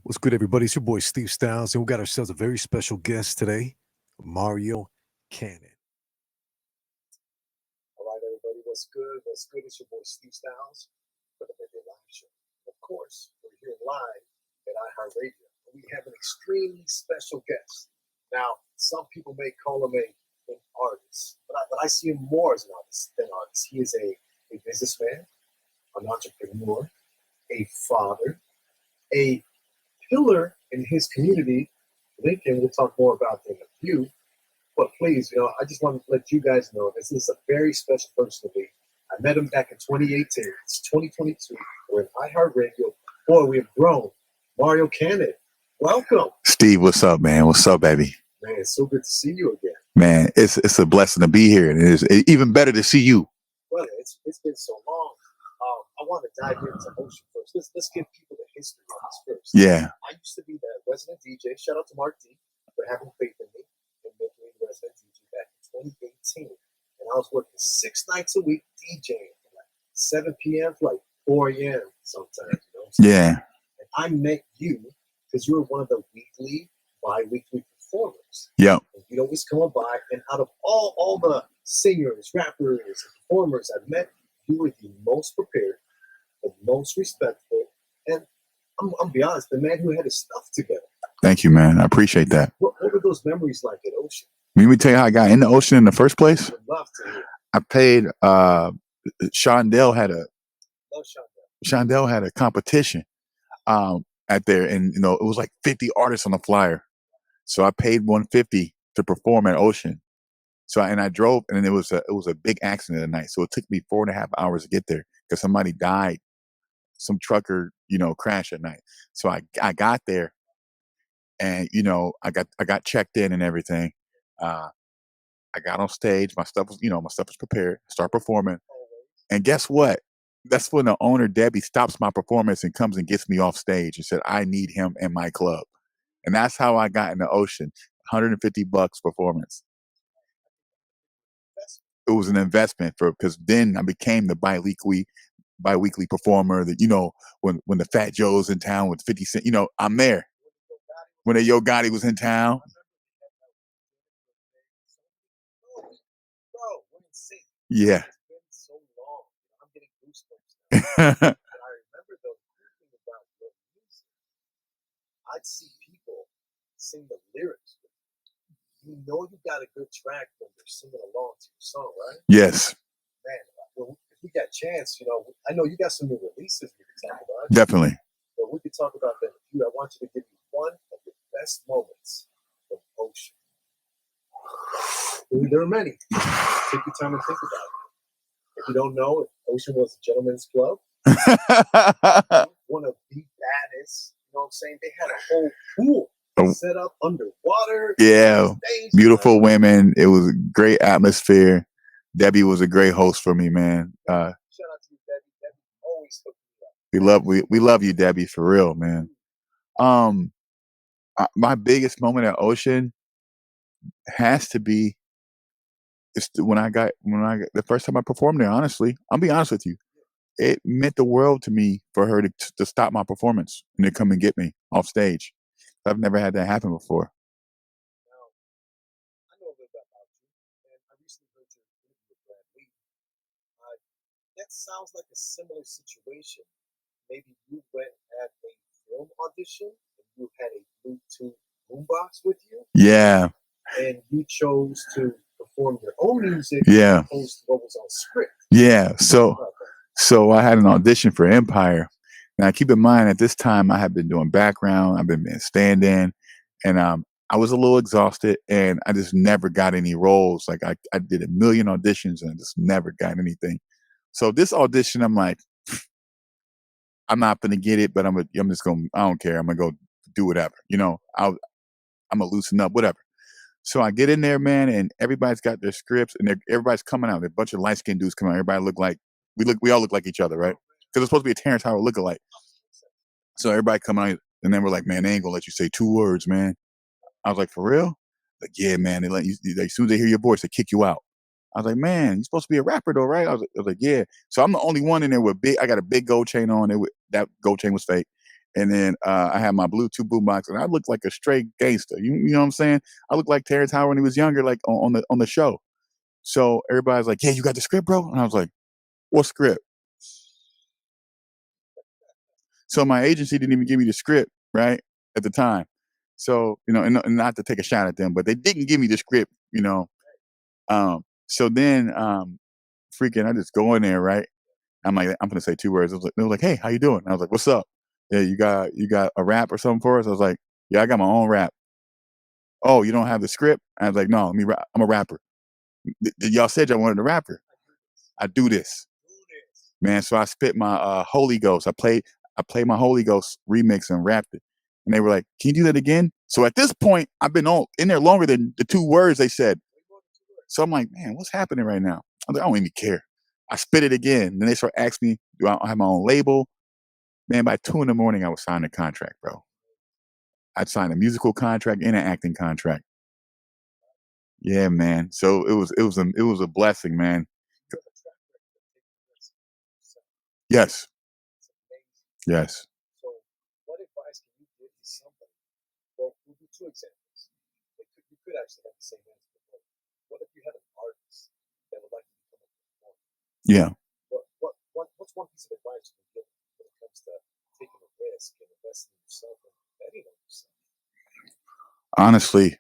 What's good, everybody? It's your boy Steve Styles, and we got ourselves a very special guest today, Mario Cannon. All right, everybody, what's good? What's good? It's your boy Steve Styles for the Midday Live Show. Of course, we're here live at iHeartRadio, and we have an extremely special guest. Now, some people may call him an artist, but I see him more as an artist than artist. He is a businessman, an entrepreneur, a father, a pillar in his community. Lincoln, we'll talk more about that in a few. But please, I just want to let you guys know this is a very special person to me. I met him back in 2018. It's 2022. We're in iHeartRadio. Boy, we have grown. Mario Cannon, welcome. Steve, what's up, man? What's up, baby? Man, it's so good to see you again. Man, it's a blessing to be here, and it's even better to see you. Brother, it's been so long. I want to dive into Ocean first. Let's give people the history of this first. Yeah. I used to be the resident DJ. Shout out to Mark D for having faith in me and making me the resident DJ back in 2018. And I was working 6 nights a week DJing from like 7 p.m. to like 4 a.m. sometimes. Yeah. And I met you because you were one of the weekly, bi-weekly performers. Yep. And you'd always come on by, and out of all the singers, rappers, and performers I've met, you were the most prepared, the most respectful, and I'm be honest, the man who had his stuff together. Thank you, man. I appreciate that. What were those memories like at Ocean? Let me tell you how I got in the Ocean in the first place. I'd love to hear. I paid Shondell had a Love Choppa. Shondell had a competition at there, and it was like 50 artists on the flyer. So I paid $150 to perform at Ocean. So I drove, and it was a big accident at night. So it took me 4.5 hours to get there because somebody died. Some trucker, crashed at night. So I got there, and I got checked in and everything. I got on stage. My stuff was prepared. Start performing, and guess what? That's when the owner Debbie stops my performance and comes and gets me off stage and said, "I need him in my club," and that's how I got in the Ocean. $150 performance. It was an investment because then I became the bi-weekly performer that, when the Fat Joe's in town with 50 Cent, I'm there. When the Yo Gotti was in town. Yeah. It's been so long. I'm getting goosebumps now. And I remember though, thinking about your music, I'd see people sing the lyrics. You got a good track when they're singing along to your song, right? Yes. Man, well, if we got a chance, I know you got some new releases we can talk about. Definitely. But we could talk about that with you. I want you to give me one of the best moments of Ocean. There are many. Take your time and think about it. If you don't know, Ocean was a gentleman's club. One of the baddest, you know what I'm saying? They had a whole pool set up underwater. Yeah. Beautiful women. It was a great atmosphere. Debbie was a great host for me, man. Shout out to you, Debbie. Debbie always hooked me up. We love you, Debbie, for real, man. My biggest moment at Ocean has to be when I got the first time I performed there. Honestly, I'll be honest with you, it meant the world to me for her to stop my performance and to come and get me off stage. I've never had that happen before. Now, I know a little bit about you, and I recently heard your interview with Brad Lee. That sounds like a similar situation. Maybe you went at a film audition and you had a Bluetooth boombox with you. Yeah. And you chose to perform your own music. Yeah. As opposed to what was on script. Yeah. So I had an audition for Empire. Now, keep in mind, at this time, I had been doing background. I've been stand-in, and I was a little exhausted, and I just never got any roles. Like I did a million auditions, and I just never got anything. So this audition, I'm like, I'm not gonna get it, but I'm just gonna. I don't care. I'm gonna go do whatever. I'm gonna loosen up, whatever. So I get in there, man, and everybody's got their scripts, and everybody's coming out. A bunch of light-skinned dudes coming out. Everybody look like we all look like each other, right? Because it's supposed to be a Terrence Howard lookalike. So everybody come out, and then we're like, man, they ain't gonna let you say 2 words, man. I was like, for real? Like, yeah, man. They let you. As soon as they hear your voice, they kick you out. I was like, man, you're supposed to be a rapper though, right? I was like, yeah. So I'm the only one in there with I got a big gold chain on. That gold chain was fake, And then I had my Bluetooth boombox, and I looked like a straight gangster. You know what I'm saying? I looked like Terrence Howard when he was younger, like on the show. So everybody's like, "Yeah, you got the script, bro?" And I was like, "What script?" So my agency didn't even give me the script, right, at the time. So, and not to take a shot at them, but they didn't give me the script, So then, freaking, I just go in there, right? I'm like, I'm gonna say 2 words. They were like, "Hey, how you doing?" I was like, "What's up? Yeah, you got a rap or something for us?" I was like, "Yeah, I got my own rap." "Oh, you don't have the script?" I was like, "No, I'm a rapper." Y'all said y'all wanted a rapper. I do this, man. So I spit my Holy Ghost. I played my Holy Ghost remix and rapped it. And they were like, "Can you do that again?" So at this point, I've been in there longer than the 2 words they said. So I'm like, man, what's happening right now? I'm like, I don't even care. I spit it again. Then they start asking me, do I have my own label? Man, by 2 in the morning, I was signing a contract, bro. I'd signed a musical contract and an acting contract. Yeah, man. So it was a blessing, man. Yes. Yes. So, what advice can you give to somebody? Well, we'll do 2 examples. You could actually have the same answer. But what if you had an artist that would like to become a performer? Yeah. What's one piece of advice you can give when it comes to taking a risk and investing in yourself and betting on yourself? Honestly,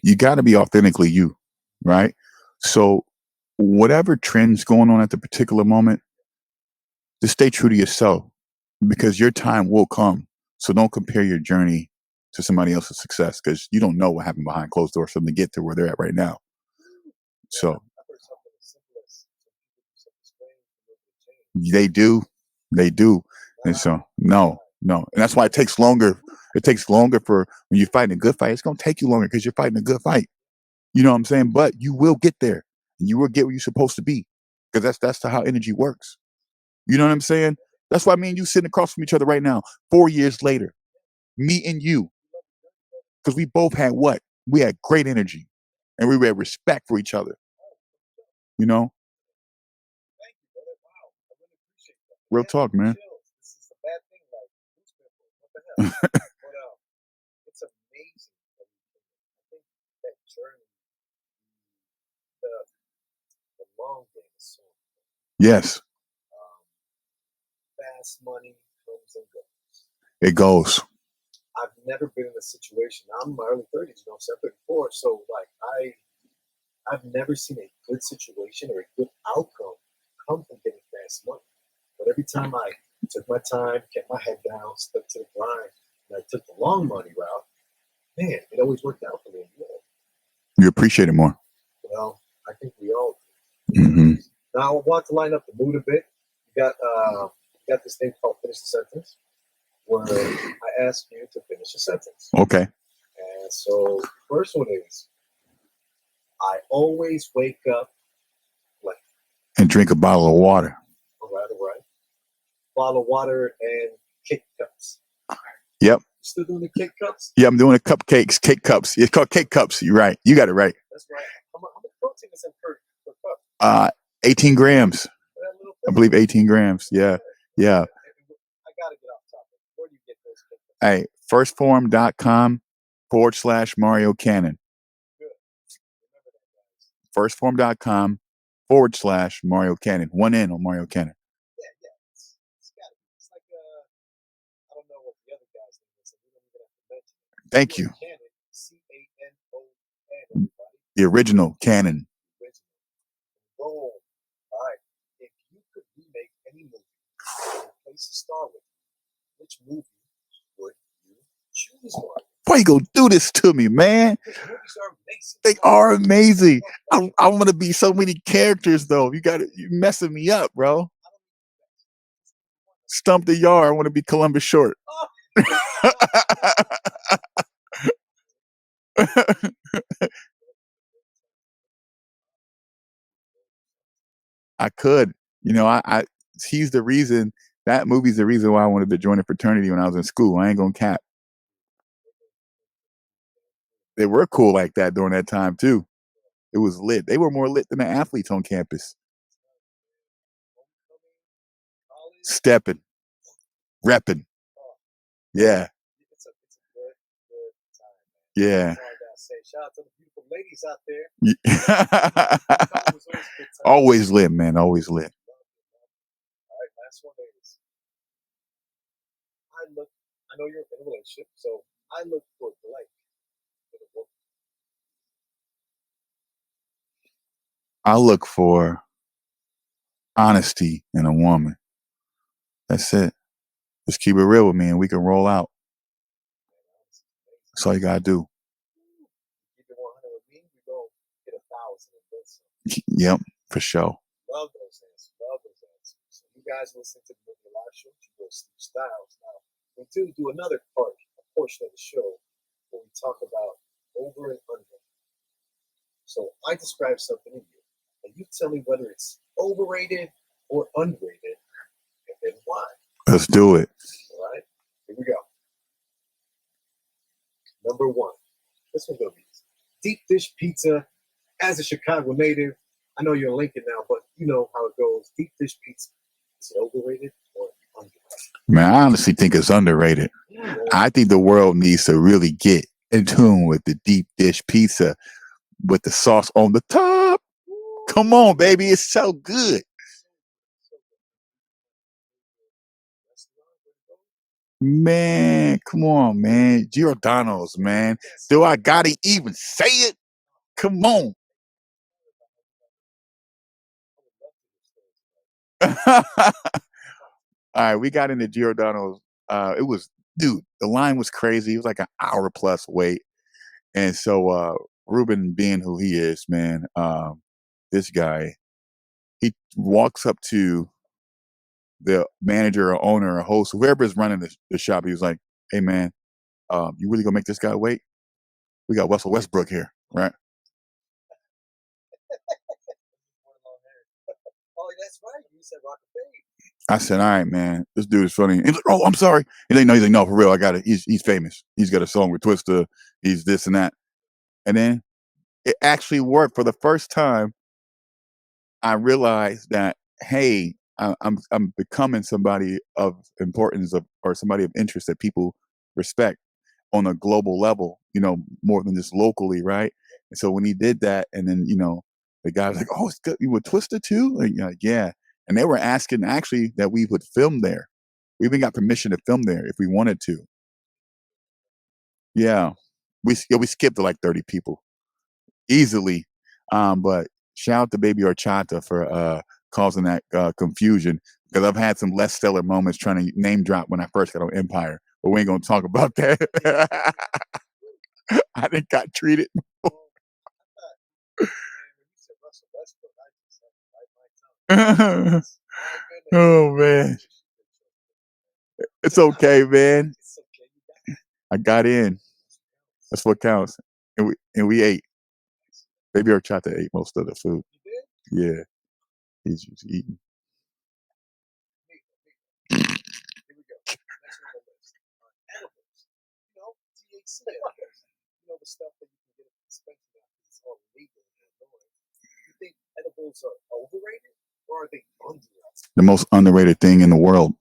you got to be authentically you, right? So whatever trends going on at the particular moment, just stay true to yourself because your time will come. So don't compare your journey to somebody else's success because you don't know what happened behind closed doors for them to get to where they're at right now. So I've heard something as simple as some people do something strange and change. they do. And so no. And that's why it takes longer. It takes longer for when you're fighting a good fight. It's going to take you longer because you're fighting a good fight. You know what I'm saying? But you will get there and you will get where you're supposed to be because that's how energy works. You know what I'm saying? That's why me and you sitting across from each other right now, 4 years later, me and you, because we both had what? We had great energy and we had respect for each other. You know? Thank you, brother. Wow, I really appreciate that. Real talk, man. This is a bad thing, like newspaper. What the hell? But it's amazing. I think that journey, the long game is so important. Yes. Fast money comes and goes. It goes. I've never been in a situation. I'm in my early 30s, so I'm 34. So like I've never seen a good situation or a good outcome come from getting fast money. But every time I took my time, kept my head down, stuck to the grind, and I took the long money route, man, it always worked out for me. You appreciate it more. Well, I think we all do. Mm-hmm. Now I want to line up the mood a bit. You got this thing called Finish the Sentence, where I ask you to finish a sentence. Okay. And so the first one is, I always wake up late. And drink a bottle of water. All right. Bottle of water and cake cups. Yep. You still doing the cake cups? Yeah, I'm doing the cupcakes, cake cups. It's called cake cups. You're right. You got it right. That's right. How much protein is in per cup? 18 grams. I believe 18 grams. Yeah. Yeah. I gotta get off topic. Where do you get those cake cups? Hey, firstform.com/Mario Canon. Good. Remember that, guys. Firstform.com/Mario Canon. 1 N on Mario Canon. Yeah. It's gotta be. It's like I don't know what the other guy's name is, and we don't even have to mention it. Thank you. Canon, CANON, everybody. The original Canon. Boom. All right. If you could remake any movie and replace a star with, which movie would you choose, Mark? Why you gonna do this to me, man? Because movies are amazing. They are amazing. I want to be so many characters, though. You messing me up, bro. Stump the yard. I want to be Columbus Short. I could, he's the reason. That movie's the reason why I wanted to join a fraternity when I was in school. I ain't gonna cap. They were cool like that during that time too. It was lit. They were more lit than the athletes on campus. Stepping, repping. Yeah. It's a good time, man. Yeah. That's all I gotta say. Shout out to the beautiful ladies out there. Yeah. It was always a good time. Always lit, man. Always lit. All right, last one is I know you're in a relationship, so I look for blank for the woman. I look for honesty in a woman. That's it. Just keep it real with me and we can roll out. That's all you gotta do. Keep it 100 with me, we go get 1,000 and then some. Yep, for sure. Love those answers. Love those answers. So you guys listen to the Midday Live Show. You go Steve Stylez. Now we do another portion of the show where we talk about over and under. So I describe something in you, and you tell me whether it's overrated or underrated, and then why. Let's do it. All right, here we go. Number one. This one's gonna be easy. Deep dish pizza. As a Chicago native, I know you're in Lincoln now, but you know how it goes. Deep dish pizza. Is it overrated or underrated? Man, I honestly think it's underrated. Yeah. I think the world needs to really get in tune with the deep dish pizza with the sauce on the top. Come on, baby. It's so good. Man, come on, man. Giordano's, man. Do I gotta even say it? Come on. All right, we got into Giordano's. It was, dude, the line was crazy. It was like an hour plus wait. And so Ruben, being who he is, man, this guy, he walks up to the manager or owner or host, whoever is running the shop. He was like, "Hey, man, you really gonna make this guy wait? We got Russell Westbrook here, right?" Oh, that's right. You said Rocket Babe. I said, "All right, man, this dude is funny." He's like, "Oh, I'm sorry." He's like, "No, for real, I got it. He's famous. He's got a song with Twista. He's this and that." And then it actually worked for the first time. I realized that, hey, I'm becoming somebody of importance or somebody of interest that people respect on a global level, more than just locally, right? And so when he did that, and then the guy was like, "Oh, it's good. You would Twista too?" Like, yeah. And they were asking actually that we would film there. We even got permission to film there if we wanted to. Yeah, we skipped like 30 people easily. But shout out to Baby Horchata for causing that confusion, because I've had some less stellar moments trying to name drop when I first got on Empire, but we ain't gonna talk about that. I didn't got treated. Oh man, it's okay, man. I got in. That's what counts, and we ate. Baby Horchata ate most of the food. Yeah, he's just eating. Here we go. Next one on the list. Edibles. THC edibles. The stuff that you can get at the dispensary now because it's all legal in Illinois. You think edibles are overrated or are they underrated? The most underrated thing in the world.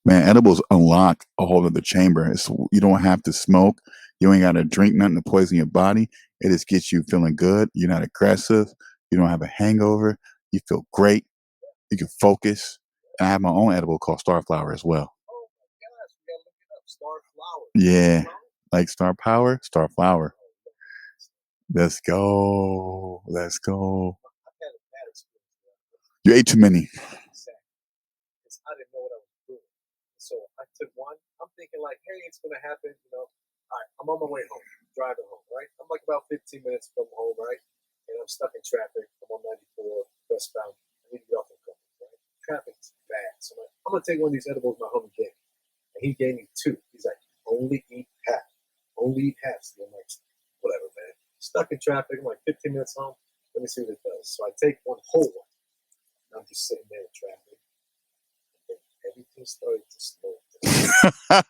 Man, edibles unlock a whole other chamber. You don't have to smoke. You ain't got to drink nothing to poison your body. It just gets you feeling good. You're not aggressive. You don't have a hangover. You feel great. You can focus. And I have my own edible called Starflower as well. Oh my gosh, we gotta look it up. Starflower. Yeah, like Star Power, Starflower. Let's go. Let's go. I've had a bad experience. You ate too many. Because I didn't know what I was doing. So I took one. I'm thinking like, hey, it's gonna happen. All right, I'm on my way home, driving home, right? I'm like about 15 minutes from home, right? And I'm stuck in traffic. I'm on 94 westbound. I need to get off the corner, right? Traffic's bad. So I'm gonna take one of these edibles my homie gave me. And he gave me two. He's like, only eat half. Only eat half. So I'm like, whatever, man. Stuck in traffic. I'm like 15 minutes home. Let me see what it does. So I take one whole one. And I'm just sitting there in traffic. And everything started to slow down.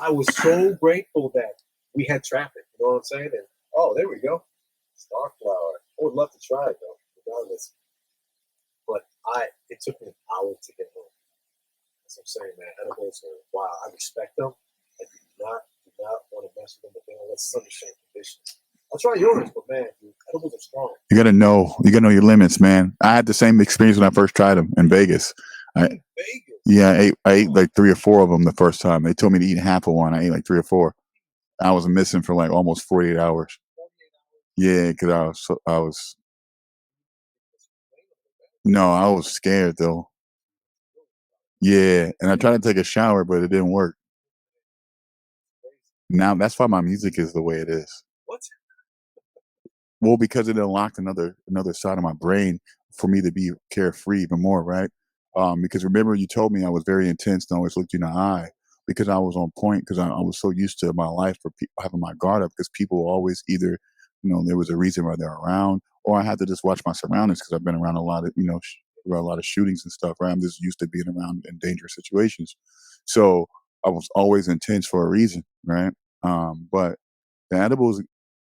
I was so grateful that we had traffic. You know what I'm saying? And there we go. Starflower. I would love to try it though, regardless. But it took me an hour to get home. I'm saying, man. Edibles are wow. I respect them. I do not want to mess with them, but they don't let some certain conditions. I'll try yours, but man, dude, edibles are strong. You gotta know your limits, man. I had the same experience when I first tried them in Vegas. Vegas. Yeah, I ate like 3 or 4 of them the first time. They told me to eat half of one. I ate like 3 or 4. I was missing for like almost 48 hours. 48 hours. Yeah, because I was scared though. Yeah, and I tried to take a shower, but it didn't work. Now that's why my music is the way it is. What? Well, because it unlocked another side of my brain for me to be carefree even more, right? Because remember, you told me I was very intense and always looked you in the eye because I was on point because I was so used to my life for having my guard up because people always either, there was a reason why they're around or I had to just watch my surroundings because I've been around a lot of, around a lot of shootings and stuff, right? I'm just used to being around in dangerous situations. So I was always intense for a reason, right? But the edibles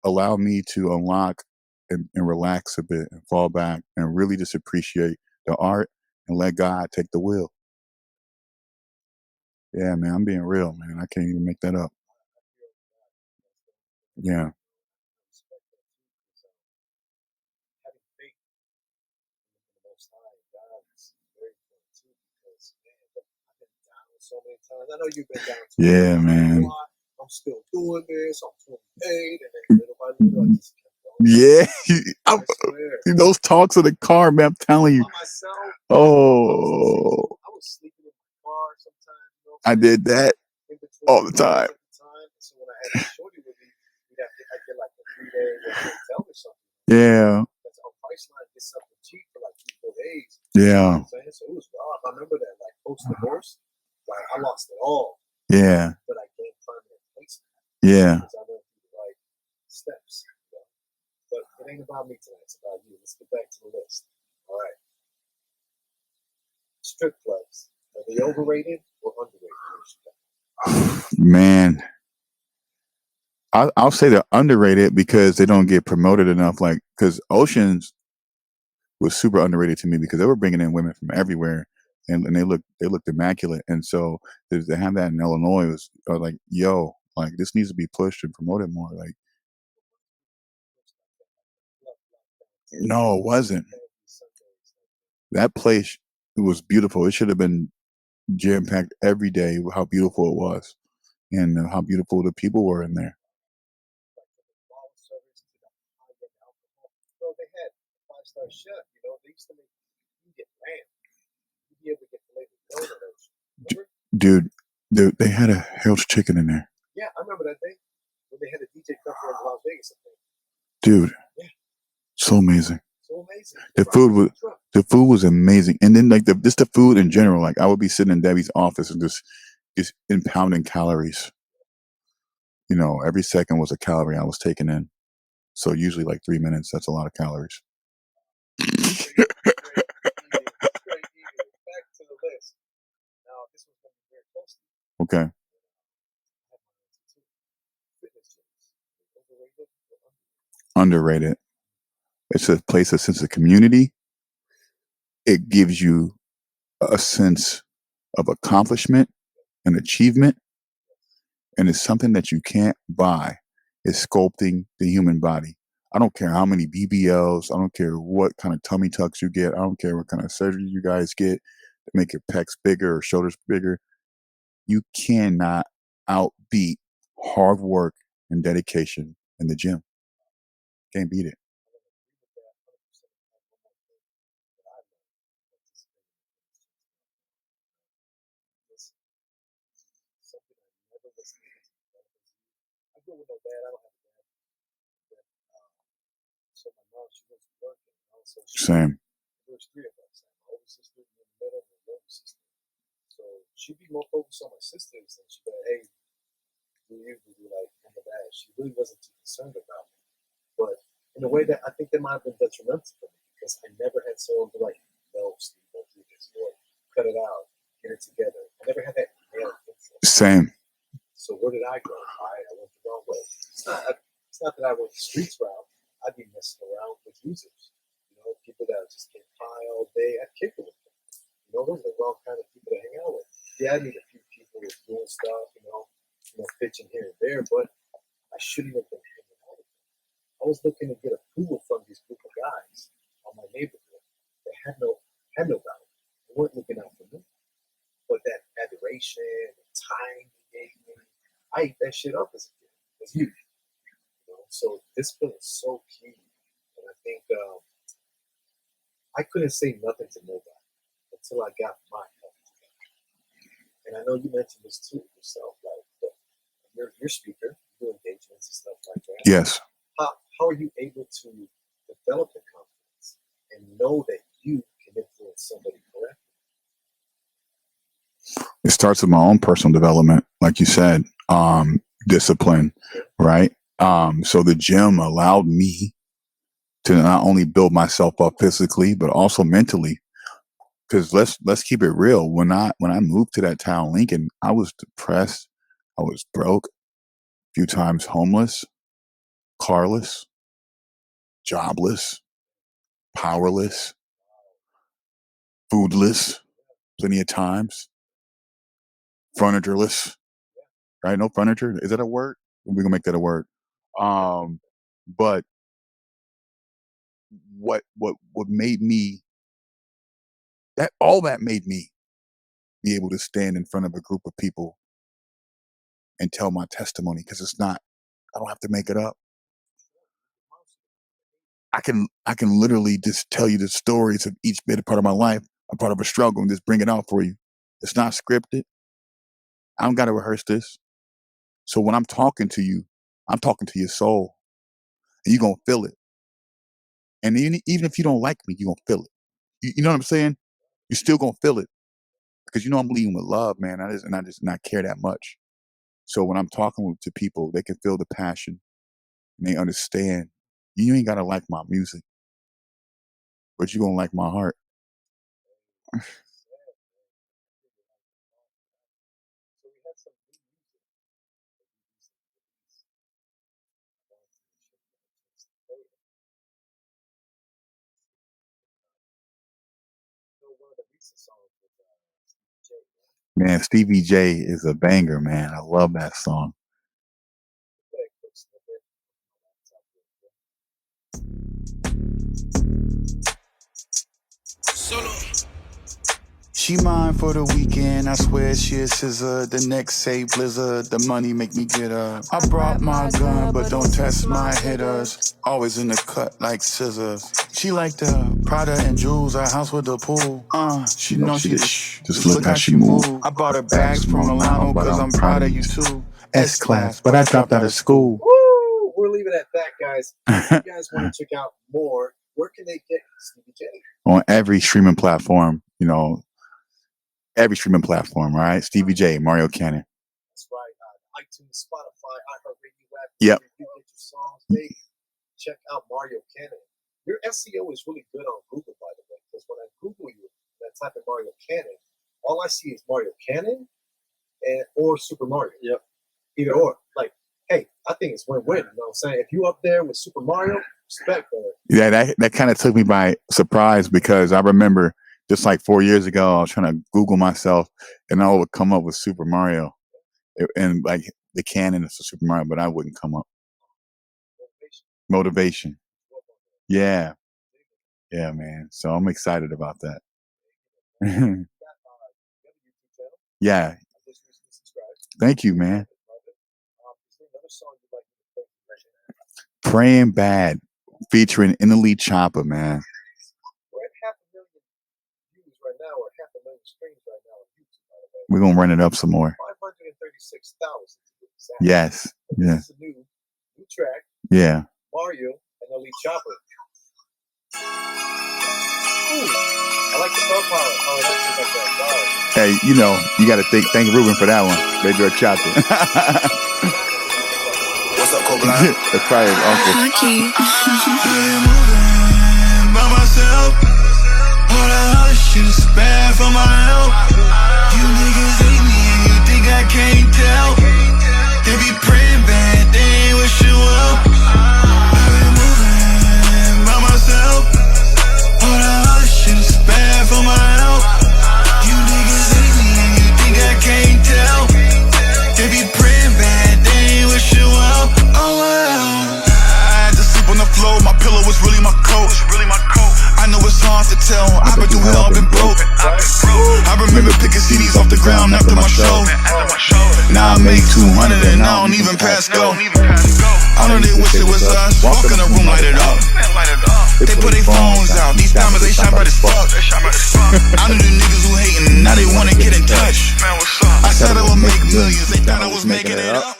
allow me to unlock and relax a bit and fall back and really just appreciate the art and let God take the wheel. Yeah, man, I'm being real, man. I can't even make that up. Yeah. Having faith in the Most High and God is very important too because, man, I've been down so many times. I know you've been down too. Yeah, man. I'm still doing this. I'm doing paid, and then little by little, I just kept going. Yeah. I swear. Those talks in the car, man, I'm telling you. By myself. Oh. I was sleeping in my car sometimes. I did that all the time. So when I had a shorty with me, I'd get like a 3-day hotel or something. Yeah. That's on Priceline, get something cheap for like 3-4 days. Yeah. So it was rough. I remember that, like post divorce, like I lost it all. Yeah. But I gained permanent placement. Yeah. Because I went through the right steps. But it ain't about me tonight. It's about you. Let's get back to the list. All right. Strip clubs. Are they overrated or underrated? Man, I'll say they're underrated because they don't get promoted enough. Like, because Oceans was super underrated to me because they were bringing in women from everywhere, and they looked immaculate. And so to have that in Illinois was like, yo, like this needs to be pushed and promoted more. Like, no, it wasn't. That place, it was beautiful. It should have been jam packed every day. How beautiful it was, and how beautiful the people were in there. Well, they had a 5-star chef. They used to make you get lamb. You'd be able to get filet mignon at those. Dude, they had a Hell's Chicken in there. Yeah, I remember that day when they had a DJ come from Las Vegas. Dude, yeah, so amazing. So amazing. The food was amazing, and then like just the food in general. Like I would be sitting in Debbie's office and just impounding calories. Every second was a calorie I was taking in. So usually like 3 minutes. That's a lot of calories. Back to the list. Now, this was going to be very close to you. Okay. Underrated. It's a place, a sense of community. It gives you a sense of accomplishment and achievement. And it's something that you can't buy. It's sculpting the human body. I don't care how many BBLs. I don't care what kind of tummy tucks you get. I don't care what kind of surgery you guys get to make your pecs bigger or shoulders bigger. You cannot outbeat hard work and dedication in the gym. Can't beat it. I go with no dad. I don't have a dad. So my mom, she goes to work, and also Same. There's 3 of us. My older sister in the middle, and my younger sister. So she'd be more focused on my sisters than she'd be like, hey, do you like mom and dad? She really wasn't too concerned about me. But in a way that I think that might have been detrimental for me because I never had someone be like, no, Steve, don't do this, or cut it out, get it together. I never had that male influence. Same. So where did I go? I went the wrong way. It's not that I went the streets route. I'd be messing around with users. People that just get high all day. I'd kick it with them. Those are the wrong kind of people to hang out with. Yeah, and stuff, pitching here and there, but I shouldn't have been hanging out with them. I was looking to get approval from these group of guys on my neighborhood. They had no value. They weren't looking out for me. But that adoration and time they gave me, I ate that shit up as a kid, as youth. So discipline is so key. And I think I couldn't say nothing to nobody until I got my health together. And I know you mentioned this too yourself, like you're a speaker, you do engagements and stuff like that. Yes. How are you able to develop the confidence and know that you can influence somebody correctly? It starts with my own personal development, like you said, discipline, right? So the gym allowed me to not only build myself up physically, but also mentally. Because let's keep it real. When I moved to that town, Lincoln, I was depressed. I was broke, a few times homeless, carless, jobless, powerless, foodless, plenty of times, furnitureless, right? No furniture. Is that a word? We're gonna make that a word. But what made me that made me be able to stand in front of a group of people and tell my testimony, because I don't have to make it up. I can literally just tell you the stories of each bit of part of my life, a part of a struggle, and just bring it out for you. It's not scripted. I don't got to rehearse this. So when I'm talking to you, I'm talking to your soul, and you're going to feel it. And even if you don't like me, you're going to feel it. You know what I'm saying? You're still going to feel it, because I'm leading with love, man. I just not care that much. So when I'm talking to people, they can feel the passion and they understand. You ain't got to like my music, but you're going to like my heart. Man, Stevie J is a banger, man. I love that song. She mine for the weekend, I swear she a scissor. The next say blizzard, the money make me get her. I brought my gun, but don't test my hitters. Always in the cut like scissors. She like the Prada and jewels, our house with the pool. She know she just look how she move. I bought her bags from Milano, cause I'm proud of you too. S-class, but I dropped out of school. Woo! We're leaving it at that, guys. If you guys want to check out more, where can they get Stevie J? On every streaming platform, every streaming platform, right? Stevie J, Mario Canon. That's right. iTunes, Spotify, iHeartRadio app. Yep. You get your songs. Hey, check out Mario Canon. Your SEO is really good on Google, by the way, because when I Google you and I type in Mario Canon, all I see is Mario Canon or Super Mario. Yep. Either or. Like, hey, I think it's win-win. You know what I'm saying? If you up there with Super Mario, respect for it. Yeah, that kind of took me by surprise, because I remember just like 4 years ago, I was trying to Google myself, and I would come up with Super Mario, and like the canon of Super Mario, but I wouldn't come up. Motivation. Yeah, man. So I'm excited about that. Yeah. Thank you, man. Praying Bad, featuring Choppa, man. We're at 500,000 views right now, or 500,000 streams right now on YouTube, by the way. We're going to run it up some more. 536,000. Yes. Yeah. This is a new track. Yeah. Mario and Choppa. I like the star power. Oh, that's just like that. Wow. Hey, you got to thank Ruben for that one. Baby Choppa. What's up, Kobe? That's probably his uncle. By myself, all that other shit is bad for my health. You niggas hate me and you think I can't tell. They be praying bad, they ain't wish you well. I've been moving by myself, all that other shit is bad for my health. You niggas hate me and you think I can't tell. show. Now I make 200 and I don't even pass go. I know they wish it was us. Walk in the room, light it up. They put their phones out. These diamonds, they shine bright as fuck. I knew the niggas who hating, now they wanna get in touch. I said I would make millions, they thought I was making it up.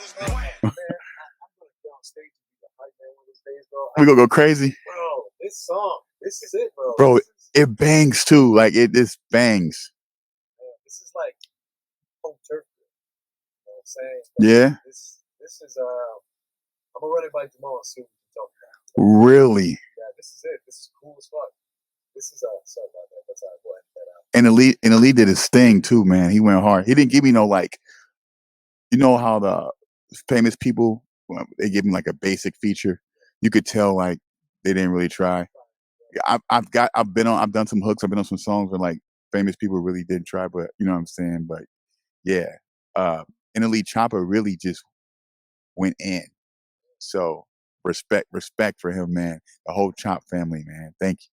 We gonna go crazy, bro. This song, this is it, bro. Bro, it bangs too. Like it just bangs. This is like home turf. You know what I'm saying? Yeah. This is I'm gonna run it by Jamal and see what we can talk about. Really? Yeah, this is it. This is cool as fuck. This is sorry about that. That's all right. Go ahead. And Elite did his thing too, man. He went hard. He didn't give me no like, you know how the famous people, well, they give him like a basic feature. You could tell like they didn't really try. I've done some hooks. I've been on some songs where like famous people really did try, but you know what I'm saying. But yeah, and Elite Choppa really just went in. So respect for him, man. The whole Chop family, man. Thank you.